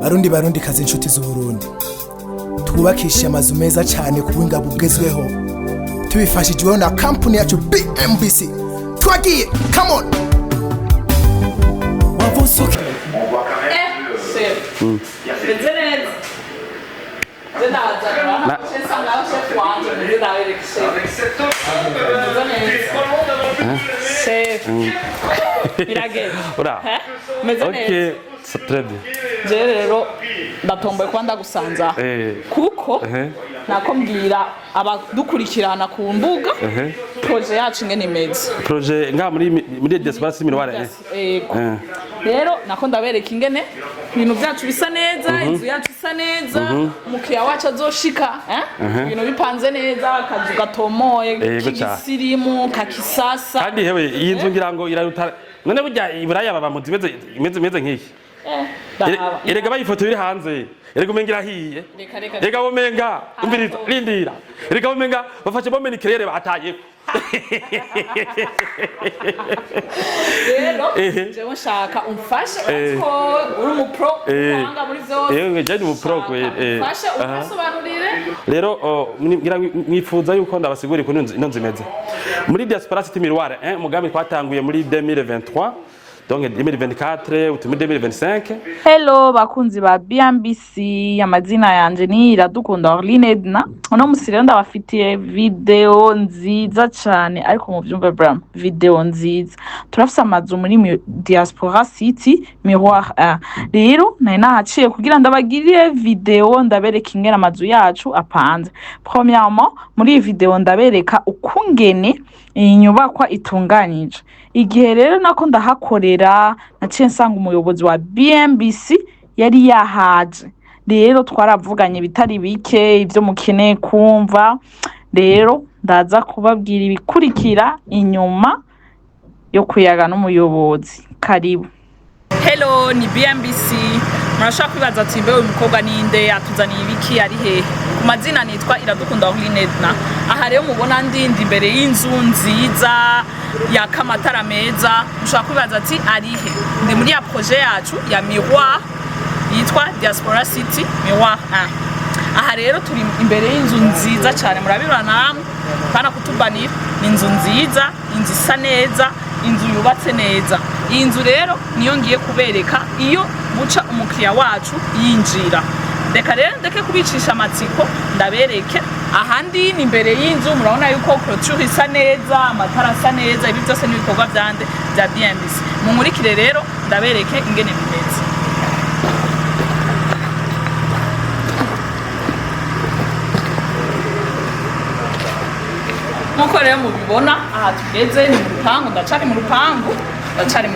barundi kazi inshuti z'Uburundi twubakisha amazu meza cyane ku buhinga bugezweho tubifashijweho na company yacu BMBC. Twagiye, come on. Wavusuke. Ok, c'est très bien. Rero ndatomboye kuba ndagusanza kuko nakombwira abadukurikirana ku mbuga projet yacu ingene imeze. Projet nga muri diaspora Miroir. Rero nako ndabereka ingene ibintu byacu bisa neza, inzu yacu isa neza, umukiriya wacu azoshika, ibintu bipanze neza, akazu gatomoye, k'isirimu, kakisasa. Kandi hewe iyi nzu ngira ngo iraruta none burya iburaya baba muzi imeze nk'iki. Erega bayifoto biri hanze. Erega umengira hiye. Erega umenga umbiriza rindira. Erega umenga bafashe bombe ni kerere bataye. Rero jewe nshaka umfashe ko uri mu pro kwanga muri vyose. Yewe je ni mu pro ko umfashe ukasobanurire. Rero ngira mwifuza yuko ndabasigura ko ino nzimeze. Muri diaspora Cité Miroir umugambi twatanguye muri 2023. Donc 2024 ou 2025. Hello bakunzi ba BMBC, amazina yanje ni Iradukunda Orline Edna. Uno musire ndabafitiye video nziza cyane ariko mu byumva bram video nziza. Turafise amazu muri Diaspora City Miroir 1. Rero nari nahaciye kugira ndabagirire video ndabereka ingene amazu yacu apanze. Premièrement muri video ndabereka ukungene inyubakwa itunganije. Igihe rero nako ndahakorera naciye nsanga umuyobozi wa BMBC yari yahaje. Rero twaravuganye bitari bike ivyo mukeneye kumva. Rero ndaza kubabwira ibikurikira inyuma yo kuyaga n'umuyobozi. Karibu. Hello, ni BMBC. Murashaka kwibaza ati mbe uyu mukobwa ninde atuzaniye ibiki ari hehe? Ku mazina nitwa Iradukunda Orline Edna. Aha rero mubona ndindi imbere y'inzu nziza ya kamatara meza. Mushaka kwibaza ati ari he? Ndi muri ya projet yacu ya Miroir yitwa Diaspora City Miroir 1. Aha rero turi imbere y'inzu nziza cyane murabibona namwe. Kana kutubanira ni inzu nziza, inzu isa neza, inzu yubatse neza. Iyi nzu rero niyo ngiye kubereka iyo buca umukiriya wacu yinjira. Reka rero ndeke kubicisha amatsiko ndabereke ahandi ni imbere y'inzu murabona yuko clôture isa neza, amatara asa neza, ibi byose ni ibikorwa byande bya BMBC. Mumurikire rero ndabereke ingene bimeze. Nkuko rero mubibona aha tugeze ni mu rupangu, ndacari mu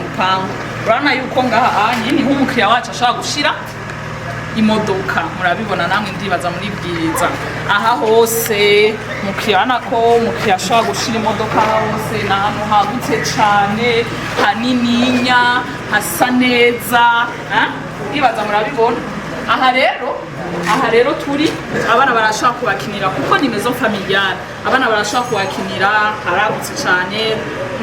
rupangu. Urabona yuko ngaha ni nk'umukiriya wacu ashaka gushira imodoka, murabibona namwe ndibaza muri bwiza. Aha hose mukiriya nako mukiriya ashaka gushira imodoka hose na hano hagutse cyane, hanininya, hasa neza, ndibaza murabibona. Aha rero turi abana barashaka kubakinira kuko ni maison familiale. Abana barashaka kubakinira haragutse cyane,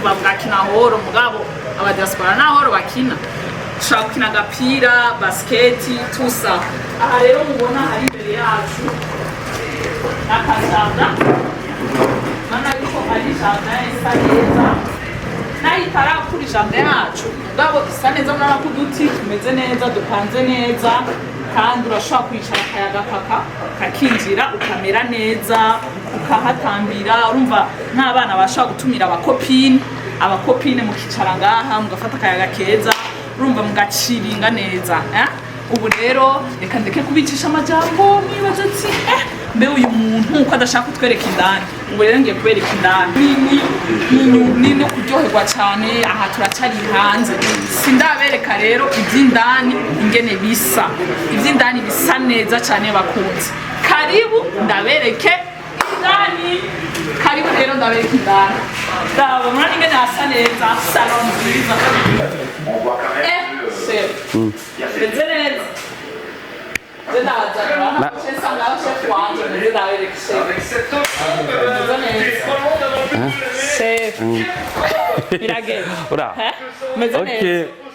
bavugakina horo mugabo aba diaspora na horo bakina. Shaka kina gapira, basketi, tusa. Aha rero mubona hari imbere yacu nakazanda. Mana yuko ari jardin isa neza. Nahitara kuri jardin yacu. Ngabo isa neza mwana kuduti tumeze neza dupanze neza. Kandi urashaka kwicara akayaga kakinjira ukamera neza ukahatambira. Urumva n'abana bashaka gutumira abakopine mukicara ngaha mugafata akayaga keza, urumva mugaciringa neza. Ubu rero reka ndeke kubicisha amajambo mwibaza ati mbe uyu muntu uko adashaka kutwereka indani. Ubu rero ngiye kubereka indani ni no kuryoherwa cyane. Aha turacari hanze sindabereka rero iby'indani ingene bisa. Iby'indani bisa neza cyane bakunze. Karibu ndabereke indani. Karibu rero ndabereka indani. Ndaba murani ingene hasa neza, salon nziza.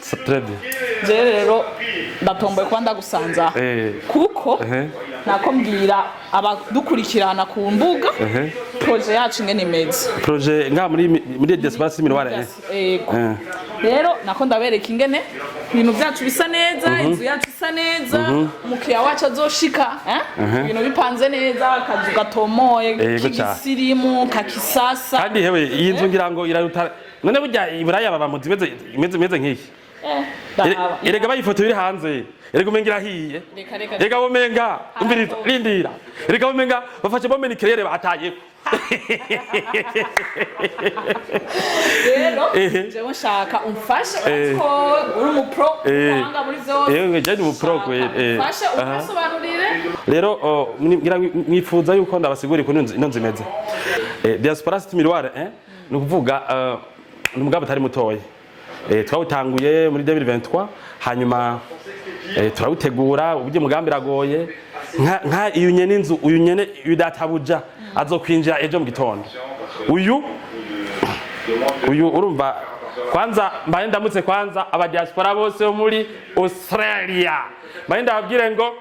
très bien. je rero ndatomboye kuba ndagusanza kuko nako mbwira abadukurikirana ku mbuga projet yacu ingene imeze. Projet nga muri diaspora Miroir. Rero nako ndabereka ingene ibintu byacu bisa neza, inzu yacu isa neza, umukiriya wacu azoshika ibintu bipanze neza, akazu gatomoye k'igisirimu kakisasa. Kandi hewe iyi nzu ngira ngo iraruta none burya iburaya baba mu imeze nk'iki. Erega bayifoto biri hanze. Erega umengira hiye. Erega umenga umbiriza rindira. Erega umenga bafashe bombe nikirere bataye. Rero jewe nshaka umfashe ko uri mu pro wanga muri zose. Yewe je ni mu pro kwe. Fashe ukasobanurire. Rero ngira mwifuza yuko ndabasigura ko ino nzu imeze. Diaspora Miroir ni kuvuga ni umugabo atari mutoye. Twawutanguye muri 2023 hanyuma turawutegura uburyo mugambi ragoye nka iyo nyene inzu uyu nyene udatabuja azokwinjira ejo mu gitondo uyu urumva kwanza mbaye ndamutse kwanza aba diaspora bose muri Australia mbaye ndababwire ngo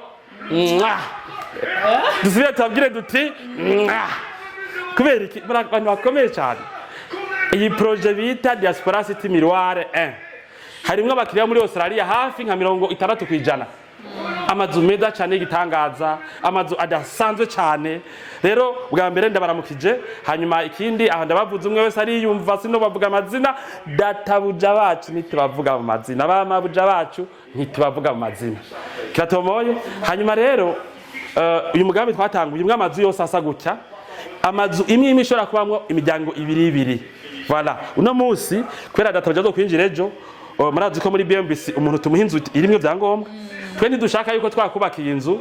dusubire tubabwire duti kubera iki abantu bakomeye cyane. Iyi projet bita Diaspora City Miroir 1 harimwe abakiriya muri Australia hafi nka 60%. Amazu meza cyane y'igitangaza, amazu adasanzwe cyane. Rero bwa mbere ndabaramukije hanyuma ikindi aho ndabavuze umwe wese ari yumva sino bavuga amazina databuja bacu nitubavuga mu mazina bamabuja bacu nitubavuga mu mazina kiratomoye. Hanyuma rero uyu mugambi twatanguye umwe amazu yose asa gutya, amazu imwe ishobora kubamwo imiryango ibiri. Voilà, uno munsi kwera databuja zo kwinjira ejo murazi ko muri BMBC umuntu tumuha inzu irimwe byangombwa. Twe ntidushaka yuko twakubaka iyi nzu,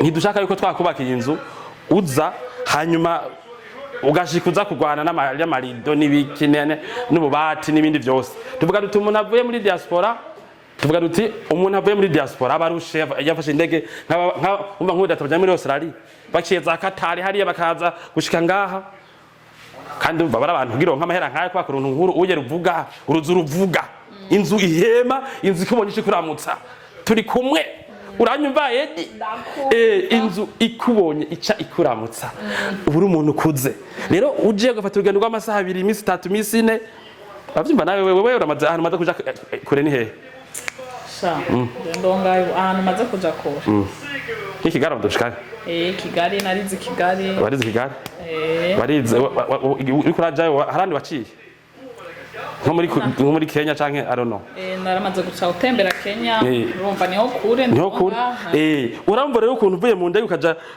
ntidushaka yuko twakubaka iyi nzu uza hanyuma ugashikuza kugwana n'amarido n'ibikinene n'ububati n'ibindi byose. Tuvuga duti umuntu avuye muri diaspora, tuvuga duti umuntu avuye muri diaspora abarushe yafashe indege umva nk'ubu databuja muri Australia baciye za Qatar hariya bakaza gushika ngaha. Kandi umva bara abantu gironka amahera nkaya kwa kuruntu nkuru uje ruvuga uruzu ruvuga inzu ihema inzu ikubonye ikuramutsa turi kumwe uranyumva edi inzu ikubonye ica ikuramutsa uburi umuntu kuze. Rero uje gafata urugendo rw'amasaha 2 iminsi 3 iminsi 4 bavyumva nawe wewe uramaze ahantu maze kuja kure ni hehe sha ndongayo ahantu maze kuja kure Kigali ndadushikana Kigali narize Kigali warize Kigali warize uriko rajayo harandi waciye nko muri Kenya canke I don't know. Naramaze guca utembera Kenya urumva niho kure uramva rero ukuntu uvuye mu ndege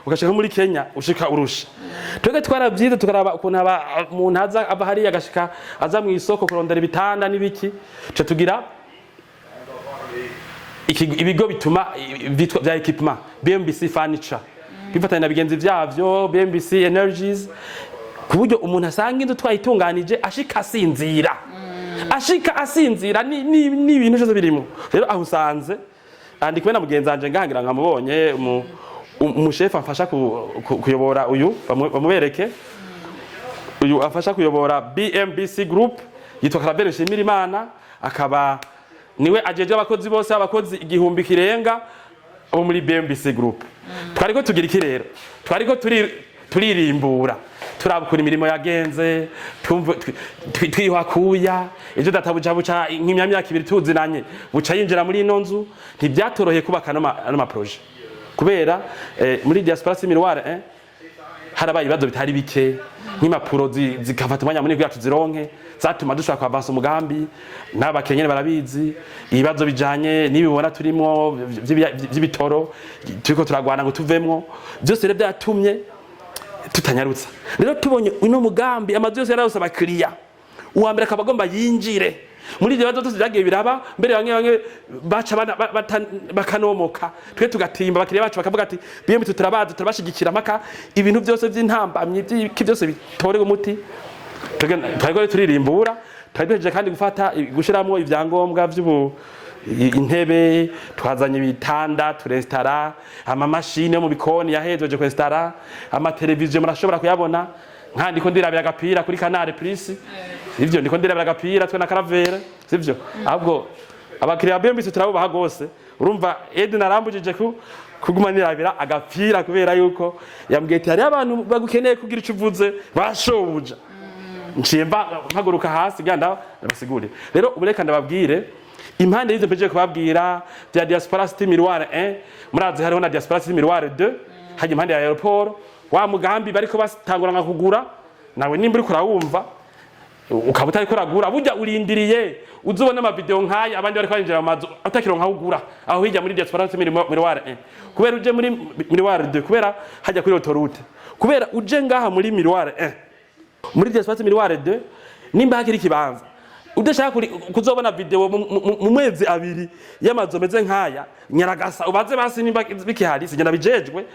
ukashika muri Kenya ushika urusha. Twege twarabyize tukaraba ukuntu umuntu aza aba hari agashika aza mu isoko kurondera ibitanda nibiki cyo tugira ibigo bituma bitwa bya equipment BMBC furniture bifatanya na bigenzi byavyo BMBC energies kuburyo umuntu asanga inzu twayitunganije ashika asinzira ni ibintu cyose birimo. Rero aho usanze andi kumwe na mugenzi wanje ngahangira nkamubonye umushefa afasha kuyobora uyu bamubereke uyu afasha kuyobora BMBC group yitwa Claver Nshimirimana akaba niwe ajeje abakozi bose abakozi igihumbi kirenga abo muri BMBC group. Twariko tugira iki rero twariko turirimbura turabukura imirimo yagenze twihwakuya ejo databuja buca nk'imyaka 2 tuzinanye buca yinjira muri ino nzu ntibyatoroheye kubaka n'ama projet kubera muri Diaspora Miroir harabaye ibibazo bitari bike nk'impapuro zikafata umwanya munini kugira tuzironke zatuma dushaka kwavansa umugambi n'abakenyene barabizi ibibazo bijanye n'ibibona turimo by'ibitoro turiko turagwana ngo tuvemwo byose rero byatumye tutanyarutsa. Rero tubonye uno mugambi amazu yose yarose abakiriya uwambere akabagomba yinjire muri ibyo bibazo byagiye biraba mbere bamwe baca bakanomoka twe tugatimba abakiriya bacu bakavuga ati BM turabaza turabashigikira maka ibintu byose by'intambamye byose bitorega umuti twego turirimbura twagejeje kandi gufata gushiramo ivyangombwa by'ubu intebe twazanye ibitanda turestara ama machine mu bikoni yahejeje kwestara ama televiziyo murashobora kuyabona nkandi ko ndirabira agapira kuri Canal Plus sivyo ndiko ndirabira agapira twe na Karavera sivyo ahubwo abakiriya BMBC turabubaha gose urumva Edna arambujije kuguma nirabira agapira kubera yuko yambwiye ati hari abantu bagukeneye kugira ico uvuze bashobuja nciye mpaguruka hasi ganda basigure rero ubureka ndababwire impande y'ivyo mpejeje kubabwira bya Diaspora City Miroir 1 murazi hariho na Diaspora City Miroir 2 haje impande ya aeroport wa mugambi bariko basitangura nka kugura nawe nimba uri kurawumva ukaba utari kuragura burya urindiriye uzobona ama video nkaya abandi bariko barinjira mu mazu atakironka ugura aho hirya muri Diaspora City Miroir 1 kubera uje muri Miroir 2 kubera hajya kuri autoroute kubera uje ngaha muri Miroir 1 muri Diaspora City Miroir 2 nimba hakiri kibanza udashaka kuzobona video mu mwezi abiri y'amazu meze nkaya nyaragasa ubaze basi nimba bikihari sigenda bijejwe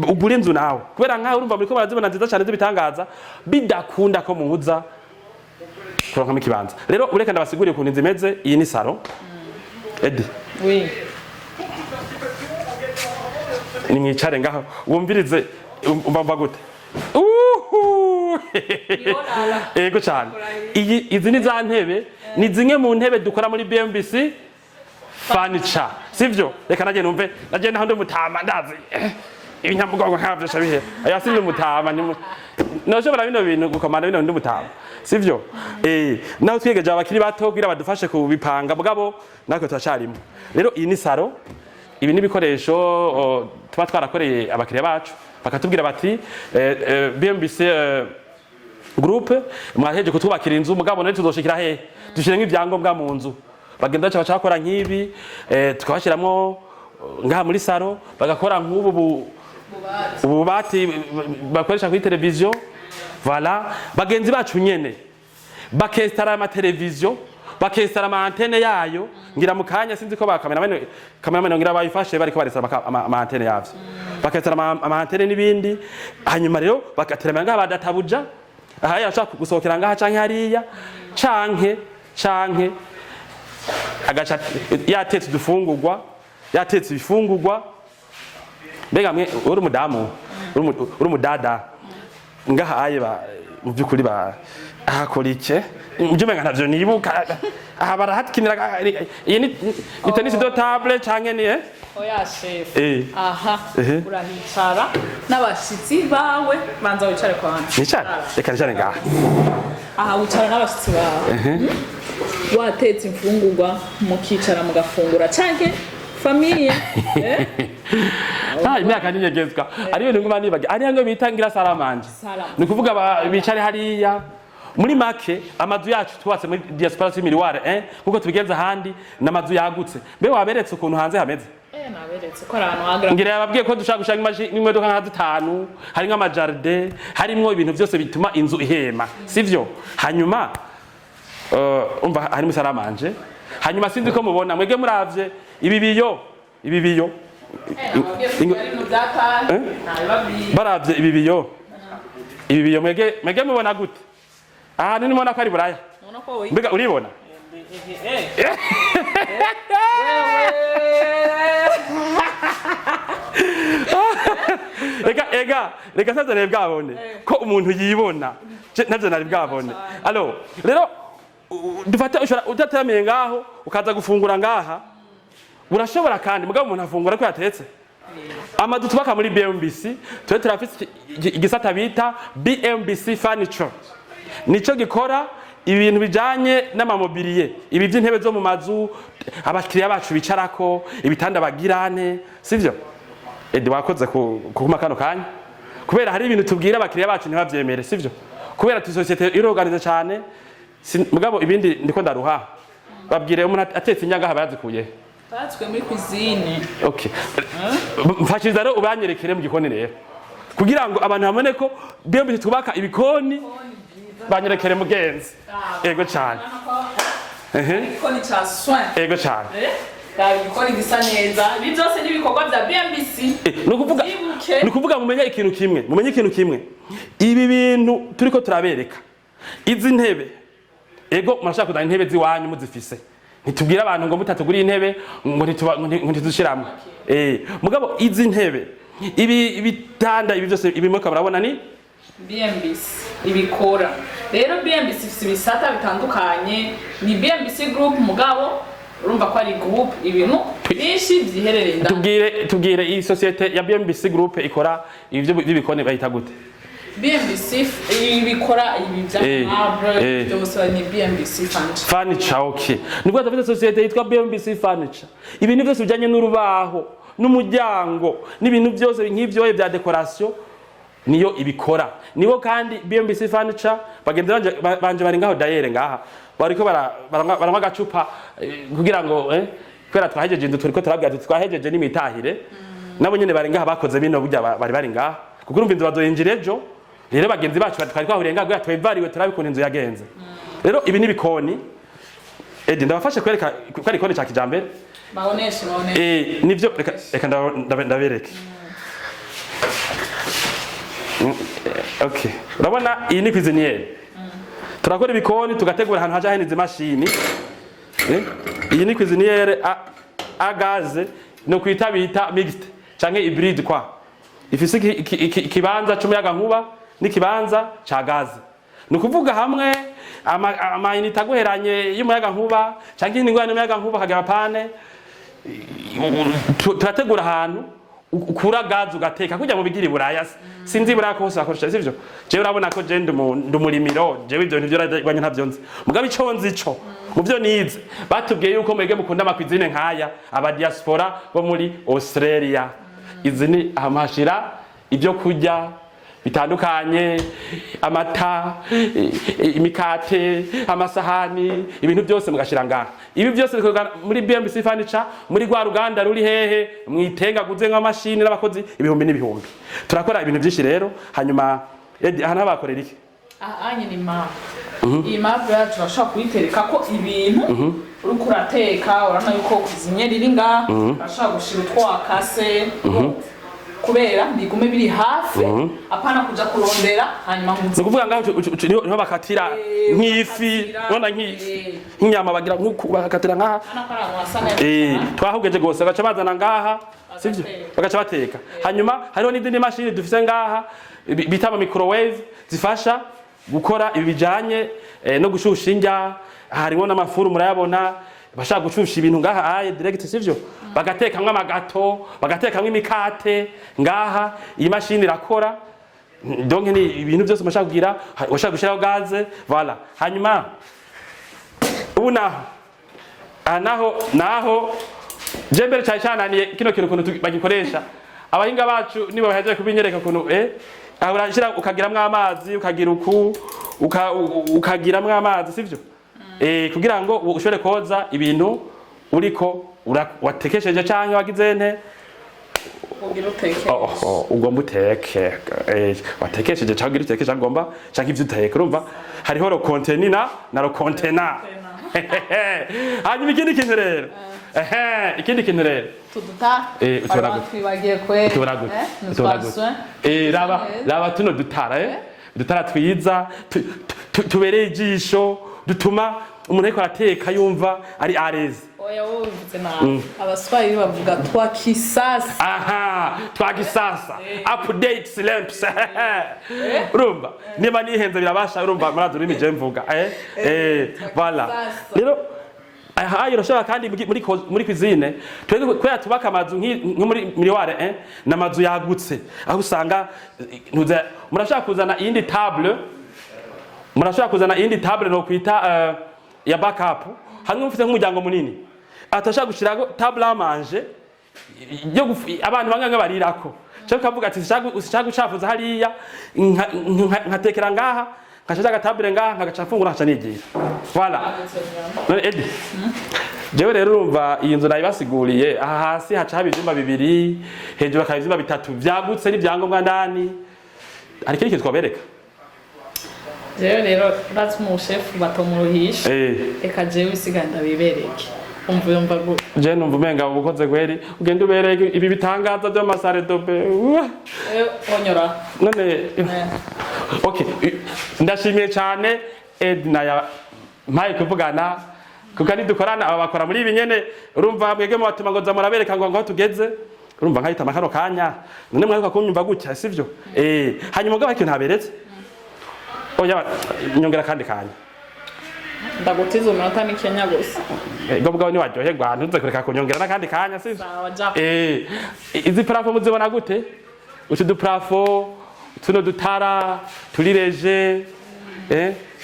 ugura inzu nawe kubera nkaho urumva muri ko barazibona nziza cyane zibitangaza bidakunda ko muhuza kuronka mu kibanza rero ureka ndabasiguriye ukuntu inzu imeze iyi ni salon Edi oui ni mwicare ngaho wumvirize umva gute ego cyane izi ni za ntebe ni zimwe mu ntebe dukora muri BMBC furniture sivyo reka naje numve naje naho ndumutama ndazi ibinyamugongo nkavyo shabihe aya sinzi mutama noshobora bino bintu gukomanda bino ndumutama sivyo naho twigeje abakiri bato kugira badufashe kubipanga mugabo nako turacarimo rero iyi ni saro ibi ni bikoresho tuba twarakoreye abakiriya bacu bakatubwira bati BMBC groupe mwaheje kutubakira inzu mugabo nari tuzoshikira he dushire nk'ivyangombwa mu nzu bagenda baca bakora nk'ibi tukabashiramo ngaha muri saro bagakora nk'ubu ububati bakoresha kuri televiziyo voilà bagenzi bacu nyene bakestara ama televiziyo bakestara ama antene yayo ngira mukanya sinzi ko kamera ngira bayifashe bariko baresara ama antene yavyo bakestara ama antene nibindi hanyuma rero bagaterema ngaha badatabuja aha yashaka gusohokera ngaha canke hariya canke agaca yatetse dufungurwa yatetse ibifungurwa mbega mwe uri umudamu uri umudada ngaha aye mu byukuri ahakora iki mbyumenga ntavyo nibuka aha barahatkinira iyi ni tennis do table canke ni oya chef aha urahicara n'abashitsi bawe banza wicare kwa hanze nicara reka njane ngaha aha wicara n'abashitsi bawe watetse imfungurwa mukicara mugafungura canke familie imyaka ninyegezwa ari ibintu nguma nibage ari yango bitangira salamanje ni kuvuga bicare hariya muri make amazu yacu tubatse muri Diaspora City Miroir 1 kuko tubigenza handi n'amazu yagutse mbe waberetse ukuntu hanze hameze naberetse ko arantu hagra ngira yababwiye ko dushaka gushanga n'imodoka nka 5 hari nk'ama jardin harimo ibintu byose bituma inzu ihema sivyo hanyuma umva hari musaramanje hanyuma sinzi ko mubona mwege muravye ibibiyo baravye ibibiyo mwege mubona gute aha nini mubona ko ari buraya mbega uribona reka ntazo nari bwabone ko umuntu yibona ntazo nari bwabone alors rero dufata utatamiye ngaho ukaza gufungura ngaha urashobora kandi mugabo umuntu afungura ko yatetse amadu tubaka muri BMBC twe turafite igisata bita BMBC furniture nico gikora ibintu bijanye n'amamobilier ibi by'intebe zo mu mazu abakiriya bacu bicarako ibitanda bagirane sivyo edi wakoze kuma kano kanya kubera hari ibintu tubwira abakiriya bacu ntibavyemere sivyo kubera tu societe iroganize cyane mugabo ibindi ndiko ndaruha babwire umuntu atetse inyanga habazikuye batswe muri cuisine okay mfashiza rero ubanyerekere mu gikoni rero kugira ngo abantu babone ko BMBC tubaka ibikoni banyerekere mugenzi ego cyane ikoni cha soin ego cyane ikoni gisa neza ibi byose n'ibikorwa bya BMBC ni kuvuga mumenye ikintu kimwe ibi bintu turiko turabereka izi ntebe ego murashaka kuzana intebe ziwanyu muzifise ntitubwira abantu ngo mutatuguriye intebe ngo ntitudushiramo mugabo izi ntebe ibi bitanda ibi byose ibimoka barabona ni BMBC ibikora rero BMBC ifite ibisata bitandukanye ni BMBC group mugabo urumva ko ari group ibintu byinshi byiherereye indani. Tubwire iyi societe ya BMBC group ikora ibyo bibikone bayita gute? BMBC ibikora ibi bya marble byose ni BMBC furniture. Okay, nibwo dufite societe yitwa BMBC furniture. Ibintu byose bijanye n'urubaho n'umuryango n'ibintu byose nk'ivyo bya decoration niyo ibikora. Nibo kandi BMBC furniture bagenzi banje bari ngaho dayere ngaha bariko baranywa agacupa kugira ngo kwera twahejeje inzu turiko turabwira twahejeje n'imitahire nabo nyene bari ngaha bakoze bino burya bari ngaha kuko urumva inzu bazoyinjira ejo. Rero bagenzi bacu twari twahuriye ngaho kugira twevariwe turabikunda inzu yagenze. Rero ibi nibikoni ndabafashe kwereka ko ari ikoni ca kijambere baoneshe nivyo reka ndabereke. Okay, urabona iyi ni cuisiniere. Turakora ibikoni tugategura ahantu haje hanize mashini. Iyi ni cuisiniere a gaze no kwita bita mixed canke hybride kwa. Ifise ikibanza cy'umuyaga nkuba n'ikibanza ca gaze. Nukuvuga hamwe amayinite aguheranye y'umuyaga nkuba canke ingwano y'umuyaga nkuba kagera pane turategura ahantu ukura gaze ugateka kujya mu bigiri buraya sinzi buraya ko hose akoresha sivyo. Je urabona ko je ndumurimiro je ibyo ntivyo rwanye ntavyonze mugabo ico nzi ico mu byo nize batubwiye yuko mwege mukunda amakwizine nkaya aba diaspora bo muri Australia. Izi ni amashira ibyo kurya bitandukanye, amata, imikate, amasahani, ibintu byose mugashira ngaha. Ibi byose bikorwa muri BMBC furniture muri gwa ruganda ruri hehe mwitenga guze nk'amashini n'abakozi ibihumbi n'ibihumbi. Turakora ibintu byinshi rero hanyuma hana bakorera iki? Anye ni iyi mavu yacu bashaka kuyitereka ko ibintu uri kurateka urana yuko kuzinye riri ngaha bashaka gushira utwo wakase kubera bigume biri hafi apana kuja kurondera hanyuma no kuvuga ngaho niho bakatira nk'ifi ubona nk'inyama bagira nk'uko bakatira ngaha twahugeje gose bagaca bazana ngaha sivyo bagaca bateka. Hanyuma hariho n'izindi mashini dufise ngaha bita ama microwave zifasha gukora ibi bijanye no gushusha indya. Harimo n'amafuru murayabona bashaka gushusha ibintu ngaha aye direct sivyo bagateka nk'amagato bagateka nk'imikate ngaha iyi mashini irakora. Donc ni ibintu byose mashaka kugira washaka gushiraho gaze voilà. Hanyuma ubu naho jembere cyane kino kintu kuntu bagikoresha abahinga bacu nibo bahejeje kubinyereka kuntu aho urashira ukagiramwe amazi ukagira ukagiramwe amazi sivyo kugira ngo ushobore koza ibintu uriko watekesheje canke wagize nte ugira uteke ugomba uteke watekesheje canke ugira uteke ngomba canke ivyo uteke urumva hariho ro container na ro container. Hanyuma ikindi kintu rero ikindi kintu rero twibagiye kwe raba tuno dutara twiza tubereye ijisho dutuma umuntu ariko arateka yumva ari areze. Oya wowe uvuze nabi abaswahili bavuga twa kisasa. Twa kisasa update lamps urumva niba nihenze birabasha urumva murazo urimi je mvuga voilà. Rero aha irashaka kandi muri cuisine twege kwera tubaka amazu nko muri miliware n'amazu yagutse aho usanga murashaka kuzana iyindi table no kwita ya backup hamwe mufite nk'umuryango munini atashaka gushirago table à manger yo abantu banganga barirako cyo kavuga ati usishaka gucafuza hariya nkatekera ngaha nkashaka table ngaha nkagacafungura nkaca nigira voilà. None Edi jewe rero urumva iyi nzu nayibasiguriye aha hasi haca haba ivyumba bibiri hejuru akaba ivyumba bitatu vyagutse n'ivyangombwa ndani ariko iki twabereka rero that's mu chef batomuruhisha eka jewe isiganda bibereke umva gute je numva umenga ubukoze kweri ugende ubereke ibi bitangaza byo masare dobe onyora none okay ndashimiye cyane Edna ya mpaye kuvugana kuko ari dukorana abakora muri ibi nyene urumva mwege mu batuma ngo zamurabereka ngo aho tugeze urumva nkahita makano kanya none mwaruka kunyumva gutya sivyo hanyuma ngo bakintu haberetse oya nyongera kandi kanya ndagutiza umunota ni Kenya gusa ego bwawe ni waryoherwa ntuze kureka kunyongera n'akandi kanya sivyo sawa ja izi parafo muzibona gute utu duparafo tuno dutara turireje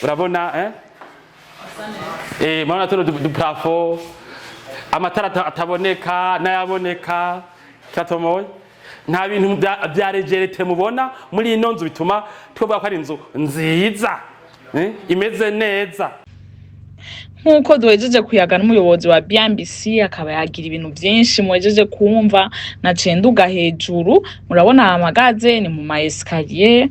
urabona mwana tuno duparafo amatara ataboneka n'ayaboneka cyatomoye nta bintu bya regerete mubona muri ino nzu bituma twovuga ko ari inzu nziza imeze neza nkuko duhejeje kuyaga n'umuyobozi wa BMBC akaba yagira ibintu byinshi muhejeje kumva naciye nduga hejuru murabona amagaze ni mu ma escalier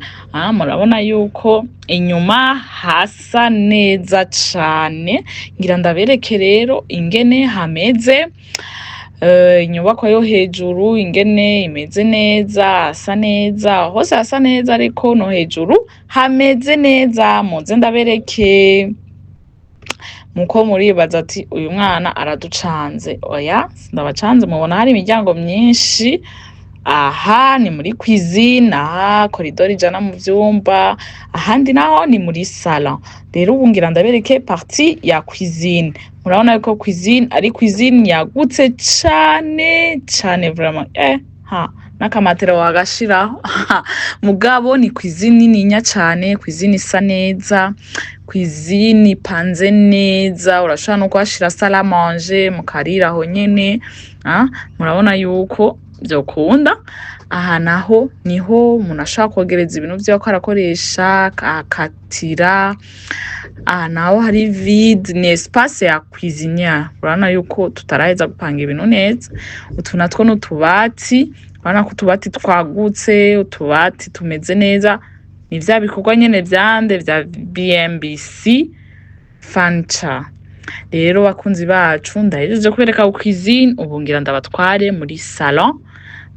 murabona yuko inyuma hasa neza cyane ngira ndabereke rero ingene hameze inyubako yo hejuru ingene imeze neza hasa neza hose hasa neza ariko no hejuru hameze neza muze ndabereke muko muribaza ati uyu mwana araducanze oya ndabacanze mubona hari imiryango myinshi aha ni muri cuisine aha koridoro ijana mu vyumba ahandi naho ni muri salon rero ubu ngira ndabereke partie ya cuisine murabona yuko cuisine ari cuisine yagutse cane vraiment n'akamatera wagashiraho mugabo ni cuisine ninya cane cuisine isa neza cuisine ipanze neza urashobora no kuhashira salle à manger mukarira aho nyene murabona yuko byokunda aha naho niho umuntu ashaka kogereza ibintu byo arakoresha akatira naho hari vide ni espace ya cuisinière urabona yuko tutaraheza gupanga ibintu neza utu natwo n'utubati urabona ko utubati twagutse utubati tumeze neza ni vya bikorwa nyene vyande vya BMBC Fancha rero bakunzi bacu ndahejeje kubereka cuisine ubu ngira ndabatware muri salon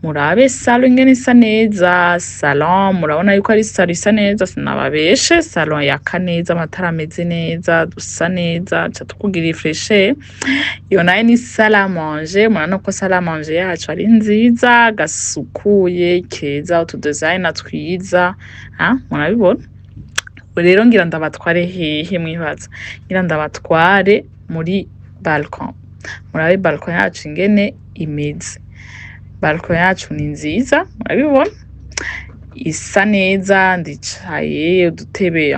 murabe salon ingene isa neza salon murabona yuko ari salon isa neza sinababeshe salon yaka neza amatara ameze neza dusa neza catukugira ifreshe iyo nayo ni salle à manger murabona ko salle à manger yacu ari nziza gasukuye keza utu design twiza murabibona rero ngira ndabatware hehe mwibaza ngira ndabatware muri balcon murabe balcon yacu ingene imeze balcon yacu ni nziza murabibona isa neza ndicaye udutebe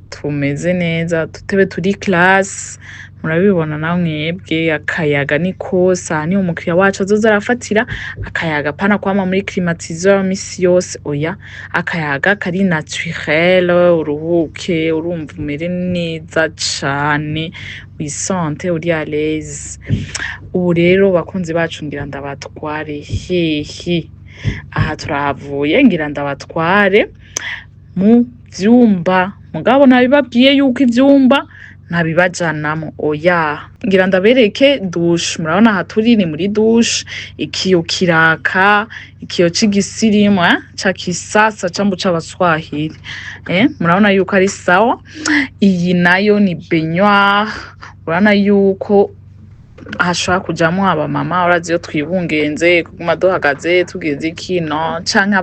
tumeze neza dutebe turi class murabibona nawe mwebwe akayaga ni kosa ni umukiriya wacu azoza arafatira akayaga pana kwama muri climatiseur misi yose oya akayaga kari naturel uruhuke urumva umere neza cane wisante uri à l'aise ubu rero bakunzi bacu ngira ndabatware hehe aha turahavuye ngira ndabatware mu vyumba mugabo nabibabwiye yuko ivyumba ntabibajanamo oya ngira ndabereke douche murabona aha turi ni muri douche ikiyo kiraka ikiyo c'igisirimu ca kisasa cambu c'abaswahili murabona yuko ari sawa iyi nayo ni baignoire urabona yuko hashobora kujamo abamama urazi iyo twibungenze kuguma duhagaze tugeze ikino canke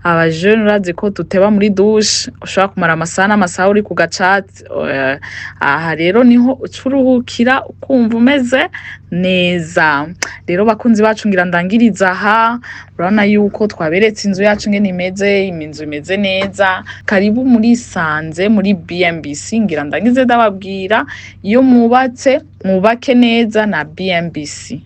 abajeune urazi ko duteba muri douche ushobora kumara amasaha n'amasaha uri ku gacatsi aha rero niho ucuruhukira ukumva umeze neza rero bakunzi bacu ngira ndangiriza aha urabona yuko twaberetse inzu yacu ngene imeze inzu imeze neza karibu muri Sanze muri BMBC ngira ndangize ndababwira iyo mwubake neza na BMBC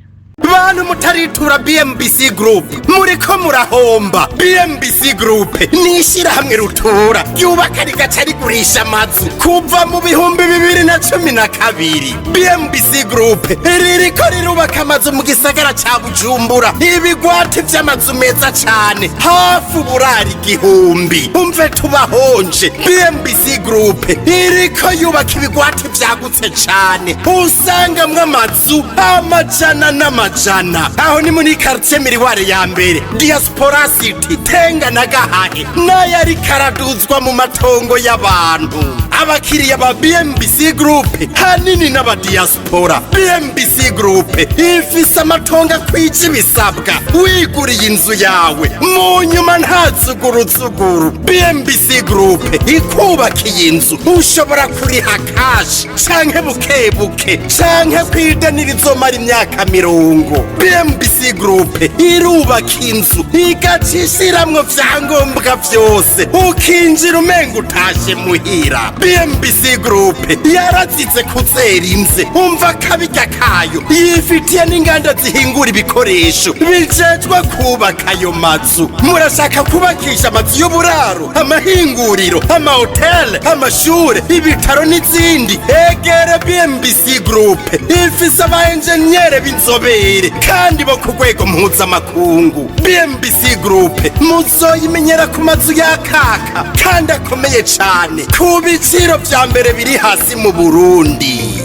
bantu mutaritura BMBC Group muriko murahomba BMBC Group nishira hamwe rutura yubaka rigaca rigurisha amazu kuva mu 2012 BMBC Group ririko rirubaka amazu mu gisagara ca Bujumbura ibigwati vy'amazu meza cane hafi uburari igihumbi umve tubahonje BMBC Group iriko yubaka ibigwati vyagutse cane usangamwe amazu amajana n'amajana amajana. Aho ni muri quartier Miriware ya mbere, Diaspora City, Tenga na Gahahe. N'ayari karaduzwa mu matongo y'abantu. Abakiriya ba BMBC Group hanini n'aba diaspora. BMBC Group ifise amatongo akwije ibisabwa. Wiguriye inzu yawe mu nyuma nta zuguruzuguru. BMBC Group ikubakiye inzu ushobora kuriha cash canke bukebuke canke kwidanira izomara imyaka 50. BMBC Group irubaka inzu igacishiramwo vyangombwa vyose ukinjira umenga utashe muhira. BMBC Group yarazize kuzera inze umva kabirya kayo yifitiye n'inganda zihingura ibikoresho bijejwe kubaka ayo mazu. Murashaka kubakisha amazu y'uburaro, amahinguriro, amahoteli, amashure, ibitaro n'izindi? Egere BMBC Group ifise aba engineer b'inzobere kandi bo ku rwego mpuzamakungu. BMBC Group muzoyimenyera ku mazu yakaka kandi akomeye cane ku biciro vya mbere biri hasi mu Burundi.